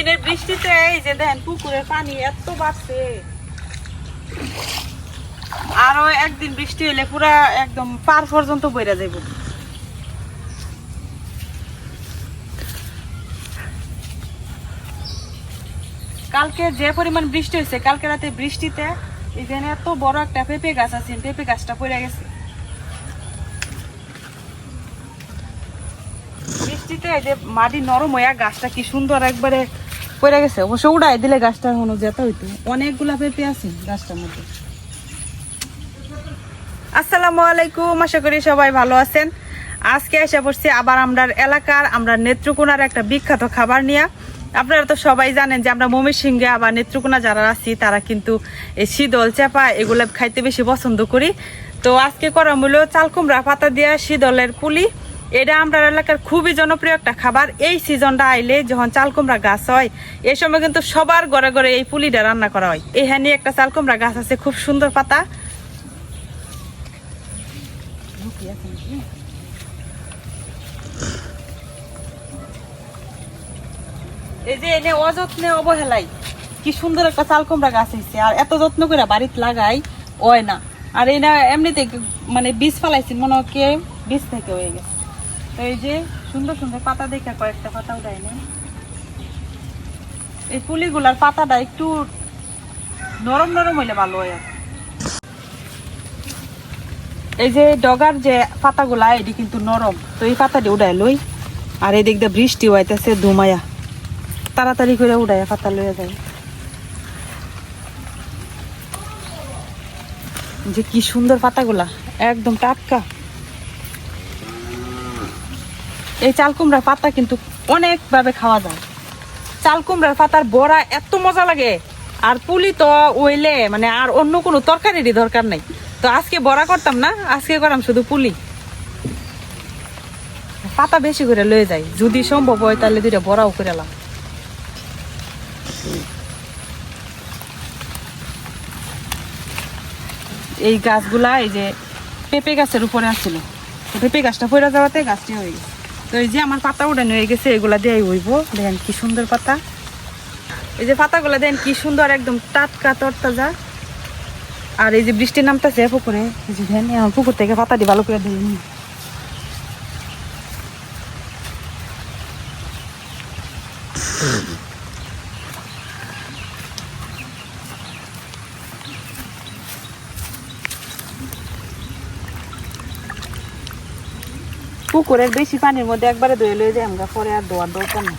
দিনের বৃষ্টিতে এই যে দেখেন পুকুরের পানি এত বাড়ছে, আরো একদিন বৃষ্টি হলে পুরা একদম পার পর্যন্ত বইরা যাইব। কালকে যে পরিমাণ বৃষ্টি হয়েছে, কালকে রাতে বৃষ্টিতে এখানে এত বড় একটা পেঁপে গাছ আছে, পেঁপে গাছটা পড়ে গেছে বৃষ্টিতে। এই যে মাটি নরম হইয়া গাছটা কি সুন্দর একবারে পড়ে গেছে। অবশ্য উড়াই দিলে গাছটা এখনো যেতে হইতো, অনেকগুলা পেঁপে আছে গাছটার মধ্যে। আসসালামু আলাইকুম, আশা করি সবাই ভালো আছেন। আজকে এসে পড়ছি আবার আমরা এলাকার, আমরা নেত্রকোনার একটা বিখ্যাত খাবার নিয়ে। আপনারা তো সবাই জানেন যে আমরা ময়মনসিংহে আবার নেত্রকোনা যারা আছি তারা কিন্তু এই শীতল চাপা এগুলো খাইতে বেশি পছন্দ করি। তো আজকে করা হলো চাল কুমড়া পাতা দিয়া শীতলের পুলি। এটা আমরা এলাকার খুবই জনপ্রিয় একটা খাবার। এই সিজনটা আইলে যখন চাল কুমড়া গাছ হয়, এই সময় কিন্তু সবার ঘরে ঘরে এই পুলিটা রান্না করা হয়। এখানে একটা চাল কুমড়া গাছ আছে, খুব সুন্দর পাতা। এই যে এনে অযত্নে অবহেলাই কি সুন্দর একটা চাল কুমড়া গাছ হয়েছে, আর এত যত্ন করে বাড়িতে লাগাই হয় না। আর এই না এমনিতে মানে বীজ ফেলাইছি, মনে হয় কে বীজ থেকে হয়ে গেছে। তো এই যে সুন্দর সুন্দর পাতা দেখে কয়েকটা পাতাও দেয় না। এই পুলিগুলার পাতাটা একটু নরম নরম হইলে ভালো হয়। এই যে ডগার যে পাতাগুলা এটি কিন্তু নরম, তো এই পাতাটি উড়াই লই। আর এই দিক দিয়ে বৃষ্টি হইতেছে ধুমায়া, তাড়াতাড়ি করে উড়াইয়া পাতা লইয়া যায়। যে কি সুন্দর পাতাগুলা, একদম টাটকা। এই চাল কুমড়ার পাতা কিন্তু অনেক ভাবে খাওয়া যায়। চাল কুমড়ার পাতার বড়া এত মজা লাগে, আর পুলি তো ওইলে মানে আর অন্য কোনো তরকারিরই দরকার নাই। তো আজকে বড়া করতাম না, আজকে করাম শুধু পুলি। পাতা বেশি করে লয়ে যাই, যদি সম্ভব হয় তাহলে দুইটা বড়াও করে এলাম। এই গাছগুলা এই যে পেঁপে গাছের উপরে আসছিল, পেঁপে গাছটা পড়ে যাওয়াতে গাছটি হয়ে গেছে। তো এই যে আমার পাতা উঠানো হয়ে গেছে, এগুলা দিয়ে হইব। দেখেন কি সুন্দর পাতা, এই যে পাতাগুলা দেখেন কি সুন্দর, একদম টাটকা তরতাজা। আর এই যে বৃষ্টি নামতেছে পুকুরে, এই যে দেখেন আমার পুকুর থেকে পাতাটি ভালো করে দিয়ে নিই। পুকুরের বেশি পানির মধ্যে একবারে ধুয়ে লয়ে যাই আমরা, পরে আর ধোয়ার দরকার নেই।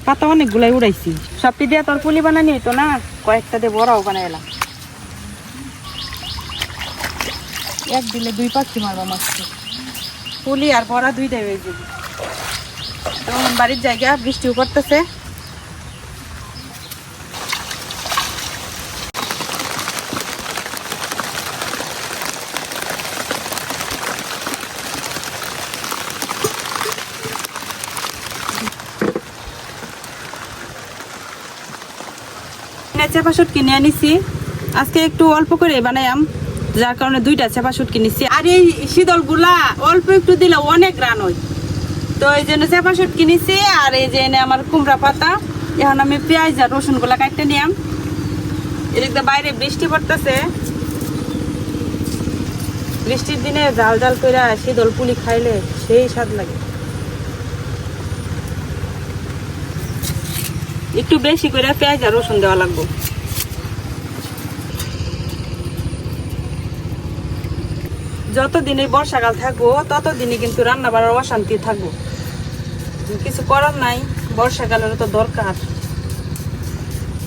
পাতা অনেকগুলাই উড়াইছি, সবটি দিয়ে তোর পুলি বানানি হইতো না, কয়েকটা দিয়ে বড়াও বানাই এলাম। এক দিলে দুই পাখি মারবা মাছকে, পুলি আর বড়া দুইটাই হয়ে যাবে। তখন বাড়ির জায়গা বৃষ্টিও করতেছে। চেপা শুট কিনে আনিছি, আজকে একটু অল্প করে বানাইম, যার কারণে দুইটা চেপা শুট কিনেছি। আর এই শীতল গুলা অল্প একটু দিলে অনেক রান হয়, তো এই জন্য চেপা শুট কিনেছি। আর এই যে আমার কুমড়া পাতা, এখন আমি পেঁয়াজ আর রসুন গুলা কাটতে নিয়াম। এদিকে বাইরে বৃষ্টি পড়তেছে, বৃষ্টির দিনে জাল জাল করে শীতল পুলি খাইলে সেই স্বাদ লাগে। একটু বেশি করে পেঁয়াজ আর রসুন দেওয়া লাগবে। যতদিন এই বর্ষাকাল থাকবো ততদিনই কিন্তু রান্না বাড়ার অশান্তি থাকবো, কিছু করার নাই, বর্ষাকালের তো দরকার।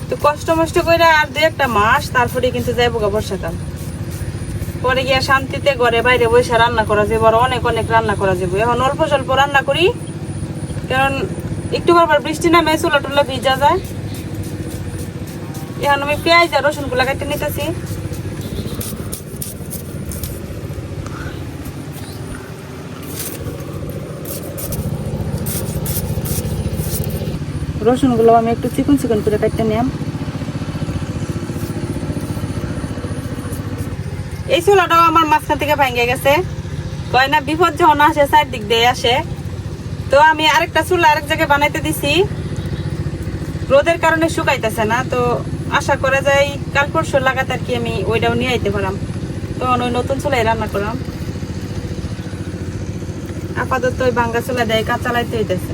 তো কষ্ট মষ্ট করে আর দু একটা মাস, তারপরে কিন্তু যাইবো গা বর্ষাকাল। পরে গিয়া শান্তিতে ঘরে বাইরে বসে রান্না করা যাবো, আর অনেক অনেক রান্না করা যাবো। এখন অল্প স্বল্প রান্না করি, কারণ একটু বারবার বৃষ্টি নামে চুলা টুলা ভিজা যায়। এখন আমি পেঁয়াজ আর রসুন গুলা কেটে নিতেছি। রসুন গুলো আমি একটু চিকন চিকন করে কেটে নিলাম। এই চুলাটাও আমার মাঝখান থেকে ভেঙে গেছে, কয় না বিপদ যখন আসে চারদিক দিয়ে আসে। তো আমি আরেকটা চুলা আরেক জায়গায় বানাইতে দিছি, রোদের কারণে শুকাইতেছে না। তো আশা করা যায় কাল পরশু লাগাতে আর কি আমি ওইটাও নিয়ে আইতে পারলাম, তখন ওই নতুন চুলায় রান্না করলাম। আপাতত ওই ভাঙ্গা চুলা দেয় কাজ চালাইতে হইতেছে।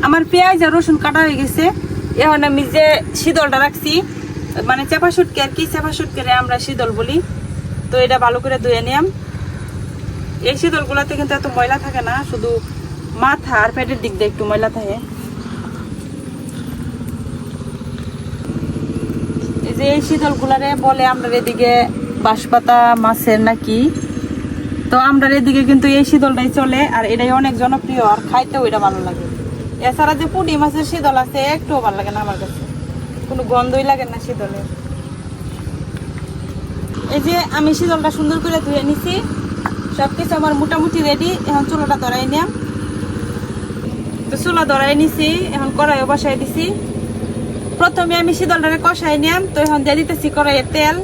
আমার পেঁয়াজ আর রসুন কাটা হয়ে গেছে। এখন আমি যে শীতলটা রাখছি, মানে চেপা শুটকি আর কি, চেপা শুটকি আমরা শীতল বলি। তো এটা ভালো করে ধুয়ে নিলাম। এই শীতল গুলাতে কিন্তু এত ময়লা থাকে না, শুধু মাথা আর পেটের দিক দিয়ে একটু ময়লা থাকে। এই যে এই শীতল গুলারে বলে আমরা এদিকে বাঁশপাতা মাছের নাকি। তো আমরা এদিকে কিন্তু এই শীতলটাই চলে, আর এটাই অনেক জনপ্রিয়, আর খাইতেও এটা ভালো লাগে। এছাড়া যে পুঁটি মাছের শীতল আছে একটুও ভালো লাগে না আমার কাছে, কোনো গন্ধই লাগে না শীতলের। এই যে আমি শীতলটা সুন্দর করে ধুয়ে নিছি, সবকিছু আমার মোটামুটি রেডি। এখন চুলাটা ধরাই নিলাম। তো চুলা ধরাই নিছি, এখন কড়াইও বসাই দিছি। প্রথমে আমি শীতলটাকে কষাই নিলাম। তো এখন দিয়ে দিতেছি কড়াইয়ের তেল।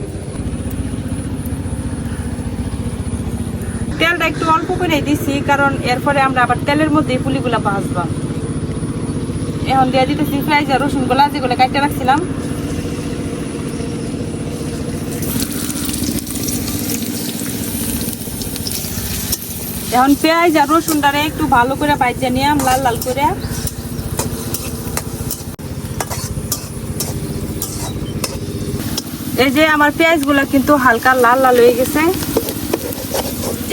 তেলটা একটু অল্প করে দিছি, কারণ এরপরে আমরা আবার তেলের মধ্যে পুলিগুলা ভাজবো। এখন দিয়ে দিতেছি পেঁয়াজ আর রসুন গুলা যেগুলো কাটতে রাখছিলাম। এখন পেঁয়াজ আর রসুনটারে একটু ভালো করে ভাজা নিলাম, লাল লাল করে। এই যে আমার পেঁয়াজ গুলা কিন্তু হালকা লাল লাল হয়ে গেছে।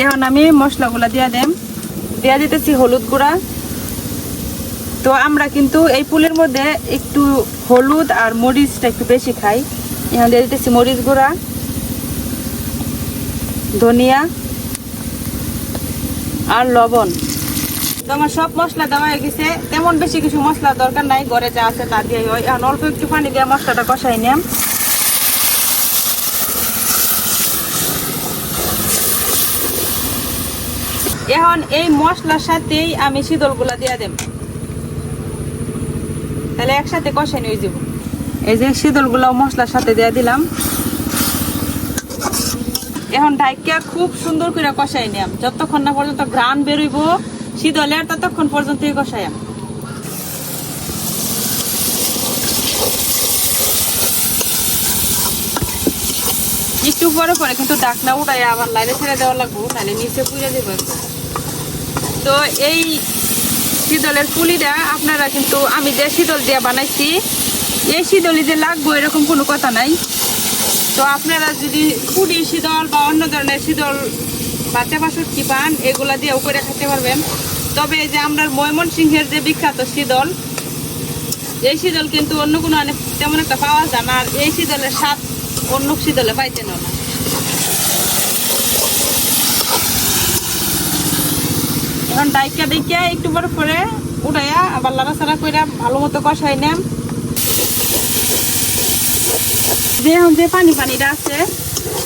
এখন আমি মশলাগুলা দিয়ে দিতেছি হলুদ গুঁড়া। তো আমরা কিন্তু এই পুলের মধ্যে একটু হলুদ আর মরিচটা একটু বেশি খাই। এখন দিয়ে দিতেছি মরিচ গুঁড়া, ধনিয়া আর লবণ। তো আমার সব মশলা দেওয়া হয়ে গেছে, তেমন বেশি কিছু মশলার দরকার নাই, ঘরে যা আছে তা দিয়ে হয়। এখন অল্প একটু পানি দিয়ে মশলাটা কষাই নিলাম। এখন এই মশলার সাথেই আমি শীতলগুলা দিয়ে দেব, তাহলে একসাথে কষাই নিয়ে যাব। এই যে শীতলগুলা মশলার সাথে দিয়ে দিলাম। এখন ঢাইকা খুব সুন্দর করে কষাই নিলাম, যতক্ষণ না পর্যন্ত ঘ্রাণ বেরোইব শীতলের ততক্ষণ পর্যন্তই কষাইম। একটু পরে পরে কিন্তু ঢাকনা উঠাই আবার লাইনে ছেড়ে দেওয়া লাগবো, নাহলে নিচে পুড়ে দেবো। তো এই শীতলের পুলিটা আপনারা কিন্তু আমি যে শীতল দিয়ে বানাইছি এই শীতলই যে লাগবো এরকম কোনো কথা নাই। তো আপনারা যদি পুরি শীতল বা অন্য ধরনের শীতল বা চেপা শুটকি পান, এগুলা দিয়েও করে খেতে পারবেন। তবে এই যে আমরা ময়মনসিংহের যে বিখ্যাত শীতল, এই শীতল কিন্তু অন্য কোনো তেমন একটা পাওয়া যায় না, আর এই শীতলের স্বাদ অন্য শীতলে পাইতেন না। এখন ডাইকা ডাইকা একটু পরে উঠাইয়া আবার লাড়াচাড়া করে ভালো মতো কষাই নেম। যে এখন যে পানিটা আছে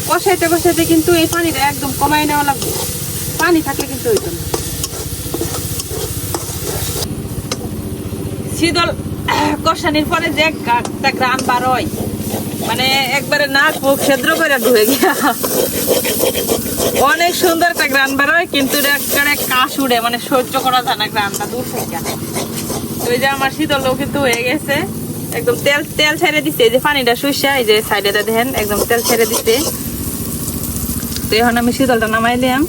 কষাইতে কষাইতে কিন্তু এই পানিটা একদম কমাই নেওয়া লাগবে, পানি থাকলে কিন্তু হইতো না। শীতল কষানির পরে যে একটা ঘ্রাণ বার হয়, মানে একবারে নাক মুখ সেদ্র করে ধুয়ে গিয়া অনেক সুন্দর একটা ঘ্রাণ বার হয়, কিন্তু কাশ উড়ে, মানে সহ্য করা যায় না ঘ্রাণটা দূর থেকে। তো এই যে আমার শীতলও কিন্তু হয়ে গেছে, একদম তেল ছেড়ে দিচ্ছে। এই যে পানিটা শুইসা এই যে সাইডে দেখেন একদম তেল ছেড়ে দিচ্ছে। তো এখন আমি শীতলটা নামাই দিলাম।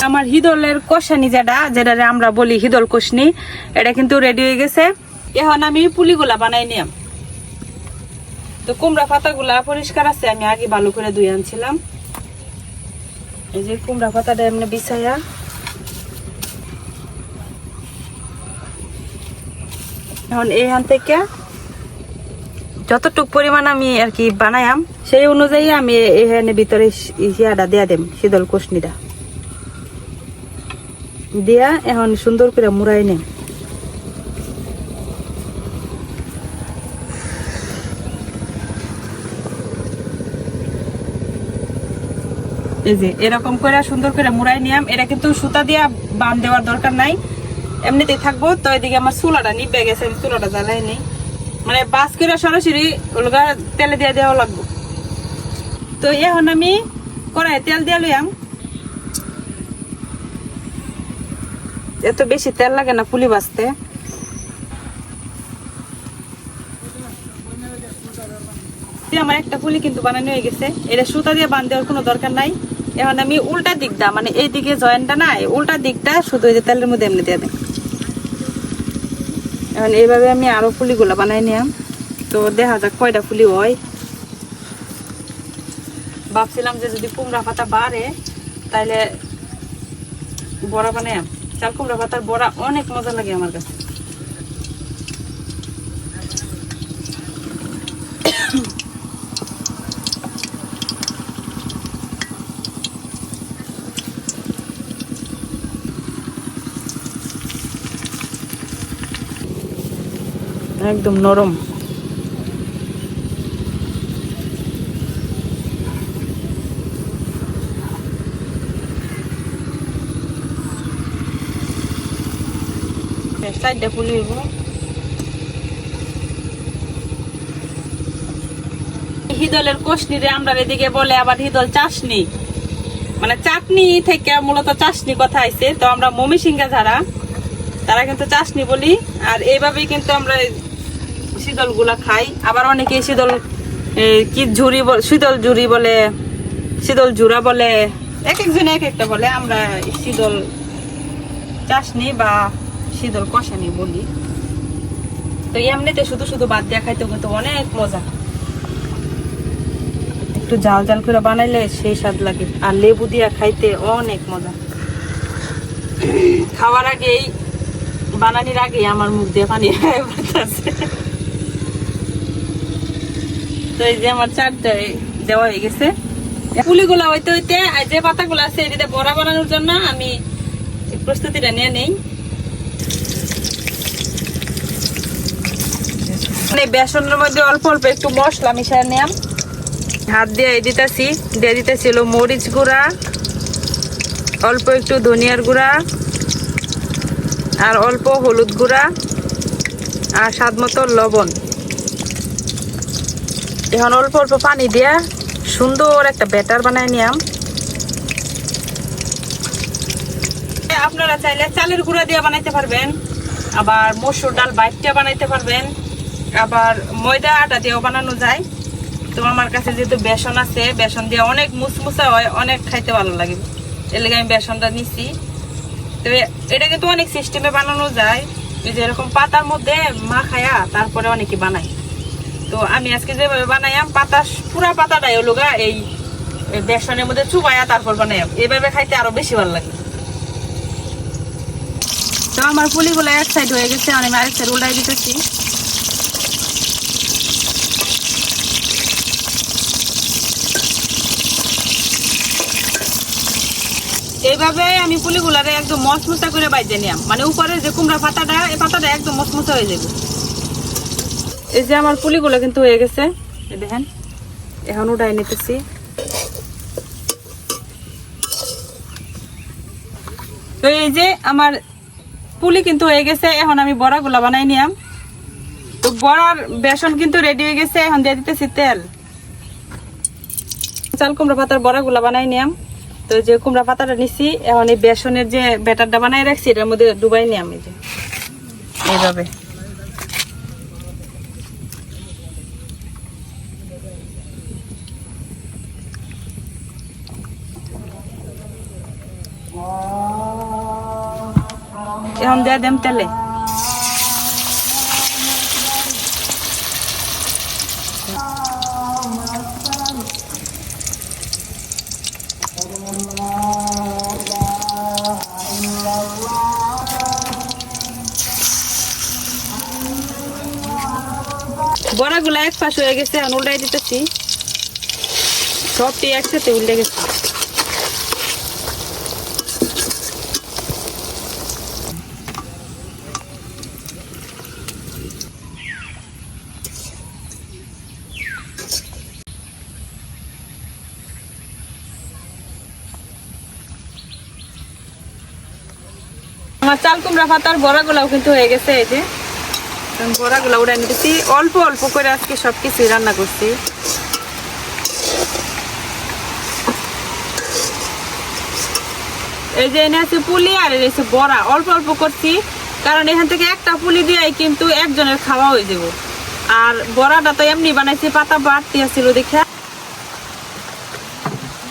আমার হিদলের কষানি যেটা আমরা বলি হিদল কষনি, এটা কিন্তু রেডি হয়ে গেছে। এখন আমি পুলিগুলা বানাই নিলাম। তো কুমড়া পাতাগুলা পরিষ্কার আছে, আমি আগে ভালো করে ধুয়ে আনছিলাম। এই যে কুমড়া পাতাটা এমনি বিছাইয়া এখন এইখান থেকে যতটুক পরিমাণ আমি আর কি বানাইম সেই অনুযায়ী আমি এখানে ভিতরে ইয়াটা দিয়া দেম, শীতল কষনিটা দিয়া এখন সুন্দর করে মুড়াই নেই। এই যে এরকম করে সুন্দর করে মুড়াই নিলাম। এটা কিন্তু সুতা দিয়ে বাঁধ দেওয়ার দরকার নাই, এমনিতেই থাকবো। তো এদিকে আমার চুলাটা নিবে গেছে, আমি চুলাটা জ্বালাই নেই, মানে বাস করে সরাসরি ওলগা তেলে দিয়ে দেওয়া লাগবো। তো এখন আমি কড়াই তেল দিয়ে লইয়াম। এত বেশি তেল লাগে না পুলি ভাজতে। আমার একটা পুলি কিন্তু বানানো হয়ে গেছে, এটা সুতা দিয়ে বাঁধ দেওয়ার কোনো দরকার নাই। এখন আমি উল্টা দিকটা, মানে এই দিকে জয়েন্টটা না, উল্টা দিকটা শুধু এই যে তেলের মধ্যে এমনি দিয়ে দেব। এখন এইভাবে আমি আরো পুলিগুলো বানাই নিলাম। তো দেখা যাক কয়টা পুলি হয়। ভাবছিলাম যে যদি কুমড়া পাতা বাড়ে তাহলে বড়া বানাই। চাল কুমড়া পাতার বড়া অনেক মজা লাগে আমার কাছে। একদম নরম। সাইডটা ফুলি হইব। হিদলের কোশনিরে আমরা এদিকে বলে আবার হিদল চাশনি, মানে চাটনি থেকে মূলত চাশনি কথা আইছে। তো আমরা মমিসিংহা যারা তারা কিন্তু চাশনি বলি। আর এইভাবেই কিন্তু আমরা শীতল গুলা খাই। আবার অনেকে শীতল কি ঝুরি, শীতল ঝুরি বলে, শীতল ঝুরা বলে, এক একজন এক একটা বলে। আমরা শীতল চাশনি বা শীতল কষানি বলি। তো এমনিতে শুধু শুধু বাদ দিয়া খাইতে কিন্তু অনেক মজা। একটু জাল জাল করে বানাইলে সেই স্বাদ লাগে, আর লেবু দিয়া খাইতে অনেক মজা। খাওয়ার আগেই, বানানির আগেই আমার মুখ দিয়ে পানি আছে। তো এই যে আমার চারটা দেওয়া হয়ে গেছে। পুলিগুলা হইতে হইতে যে পাতাগুলো আছে এটিতে বড়া বানানোর জন্য আমি প্রস্তুতিটা নিয়ে নেই। বেসনের মধ্যে অল্প অল্প একটু মশলা মিশিয়ে নিলাম। হাত দিয়ে দিতেছি হলো মরিচ গুঁড়া, অল্প একটু ধনিয়ার গুঁড়া, আর অল্প হলুদ গুঁড়া, আর স্বাদ মতো লবণ। এখন অল্প অল্প পানি দিয়ে সুন্দর একটা ব্যাটার বানাই নিলাম। আপনারা চাইলে চালের গুঁড়া দিয়ে বানাইতে পারবেন, আবার মসুর ডাল বাইটটা বানাইতে পারবেন, আবার ময়দা আটা দিয়েও বানানো যায়। তো আমার কাছে যেহেতু বেসন আছে, বেসন দিয়ে অনেক মুসমুসা হয়, অনেক খাইতে ভালো লাগে, এর লেগে আমি বেসনটা নিচ্ছি। তো এটা কিন্তু অনেক সিস্টেমে বানানো যায়, যে এরকম পাতার মধ্যে মাখায়া তারপরে অনেকে বানায়। তো আমি আজকে যেভাবে বানাইয়াম, পাতা পুরা পাতাটাই হলো গা এই বেসনের মধ্যে চুবাইয়া তারপর বানাইয়াম, এইভাবে খাইতে আরো বেশি ভালো লাগে। তো আমার পুলিগুলো এক সাইড হয়ে গেছে, আমি আরেক সাইড উল্টাই দিতেছি। এইভাবে আমি পুলিগুলারে একদম মচমচা করে বাইজে নিলাম, মানে উপরে যে কুমড়া পাতাটা, এই পাতাটা একদম মচমচা হয়ে যাবে। এই যে আমার পুলিগুলো কিন্তু হয়ে গেছে, দেখেন। এখন উঠাই নিতেছি। তো এই যে আমার পুলি কিন্তু হয়ে গেছে, এখন আমি বড়াগুলা বানাই নিলাম। তো বড়ার বেসন কিন্তু রেডি হয়ে গেছে, এখন দিয়ে দিতেছি তেল। চাল কুমড়া পাতার বড়াগুলা বানাই নিলাম। তো যে কুমড়া পাতাটা নিছি, এখন এই বেসনের যে ব্যাটারটা বানাই রাখছি এটার মধ্যে ডুবাই নিলাম। এই যে এইভাবে এখন দিয়ে দেম তেলে। বড়াগুলা এক পাশ হয়ে গেছে, এখন উল্টাই দিতেছি। সবটি একসাথে উল্টে গেছে। আমার চাল কুমড়া পাতার বড়াগুলাও কিন্তু হয়ে গেছে। এই যে বড়াগুলা উড়াই নিতেছি, অল্প অল্প করে আজকে সবকিছুই রান্না করছি। এই যে এনে আছে পুলি আর এসে বড়া, অল্প অল্প করছি কারণ এখান থেকে একটা পুলি দিয়েই কিন্তু একজনের খাওয়া হয়ে যাব। আর বড়াটা তো এমনি বানাইছি, পাতা বাড়তি আসছিল দেখে।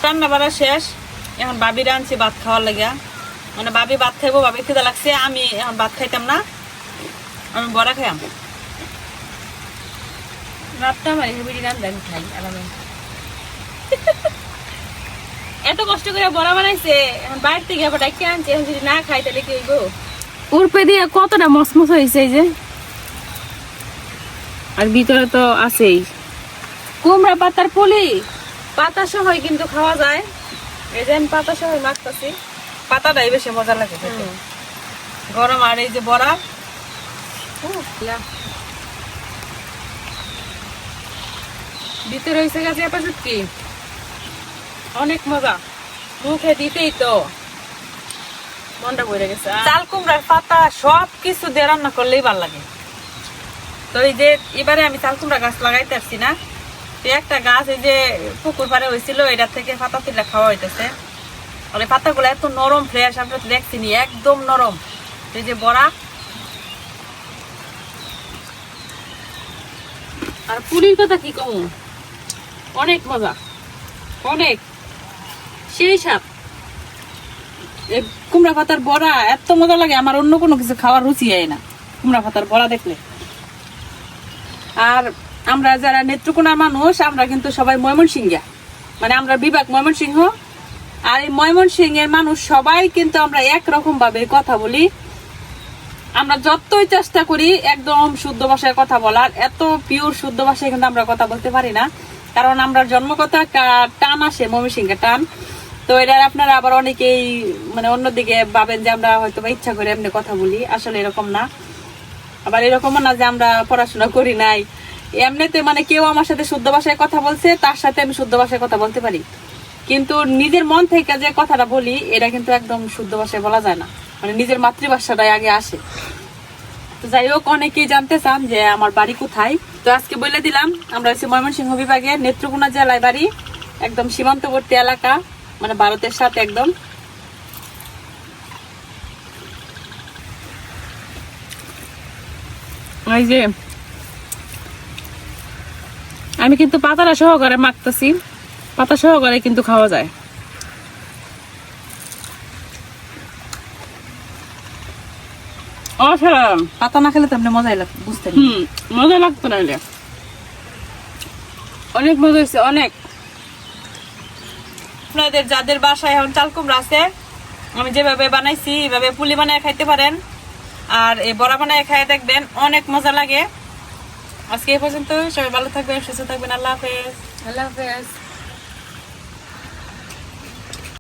রান্না বাড়া শেষ, এখন বাবি রাঁধছি ভাত খাওয়ার লাগিয়া। মানে বাবি ভাত খাইবো, বাবি খিদা লাগছে, আমি এখন ভাত খাইতাম না, আমি বড়া খাইয়াম। এত কষ্ট করে বড়া বানাইছে, এখন বাইরে থেকে আবার ডাইকে আনছে, এখন যদি না খাই তাহলে কি হইব? উর্পে দিয়ে কতটা মসমস হয়েছে এই যে, আর ভিতরে তো আছেই কুমড়া পাতার পুলি। পাতা সহ কিন্তু খাওয়া যায়। এই যে আমি পাতা সহ মাখতেছি, পাতাটাই বেশি মজা লাগে খেতে। গরম আর এই যে বড়া, ভিতরে হয়েছে গেছে এপাশ কি অনেক মজা, মুখে দিতেই তো মনটা ভরে গেছে। চাল কুমড়ার পাতা সব কিছু দিয়ে রান্না করলেই ভালো লাগে। তো এই যে এবারে আমি চাল কুমড়া গাছ লাগাইতে আসছি না, তো একটা গাছ এই যে পুকুর পাড়ে হয়েছিল, এটার থেকে পাতা তুলে খাওয়া হইতেছে। আর এই পাতাগুলো এত নরম ফ্রেশ, আমি তো দেখছিনি, একদম নরম। এই যে বড়া আর পুলির কথা কি কম, অনেক মজা, অনেক সেই স্বাদ। এই কুমড়া পাতার বড়া এত মজা লাগে, আমার অন্য কোনো কিছু খাওয়ার রুচি হয় না কুমড়া পাতার বড়া দেখলে। আর আমরা যারা নেত্রকোনার মানুষ, আমরা কিন্তু সবাই ময়মনসিংহা, মানে আমরা বিভাগ ময়মনসিংহ। আর এই ময়মনসিংহের মানুষ সবাই কিন্তু আমরা একরকম ভাবে কথা বলি। আমরা যতই চেষ্টা করি একদম শুদ্ধ ভাষায় কথা বলার, এত পিওর শুদ্ধ ভাষায় কিন্তু আমরা কথা বলতে পারি না, কারণ আমরা জন্মকথা টান আসে, ময়মনসিংহের টান। তো এটা আপনারা আবার অনেকেই মানে অন্যদিকে ভাবেন যে আমরা হয়তো বা ইচ্ছা করে এমনি কথা বলি, আসলে এরকম না। আবার এরকমও না যে আমরা পড়াশোনা করি নাই, এমনিতে মানে কেউ আমার সাথে শুদ্ধ ভাষায় কথা বলছে, তার সাথে আমি শুদ্ধ ভাষায় কথা বলতে পারি, কিন্তু নিজের মন থেকে যে কথাটা বলি এটা কিন্তু একদম শুদ্ধ ভাষায় বলা যায় না, মানে নিজের মাতৃভাষাটাই আগে আসে। তো যাই হোক, অনেকেই জানতে চান যে আমার বাড়ি কোথায়, তো আজকে বলে দিলাম, আমরা হচ্ছে ময়মনসিংহ বিভাগের নেত্রকোনা জেলায় বাড়ি, একদম সীমান্তবর্তী এলাকা, মানে ভারতের সাথে একদম। এই যে আমি কিন্তু পাতাটা সহকারে মাখতেছি, পাতা সহকারে কিন্তু খাওয়া যায়। অসাধারণ, পাতা না খেলে তো আপনি মজাই লাগবে, বুঝতে মজা লাগতো না, অনেক মজা হয়েছে অনেক। আপনাদের যাদের বাসায় এখন চাল কুমড়া আছে, আমি যেভাবে বানাইছি এইভাবে পুলি বানায় খাইতে পারেন, আর এই বড়া বানায় খাই দেখবেন, অনেক মজা লাগে। আজকে এই পর্যন্ত, সবাই ভালো থাকবেন, সুস্থ থাকবেন, আল্লাহ হাফেজ। আল্লাহ হাফেজ।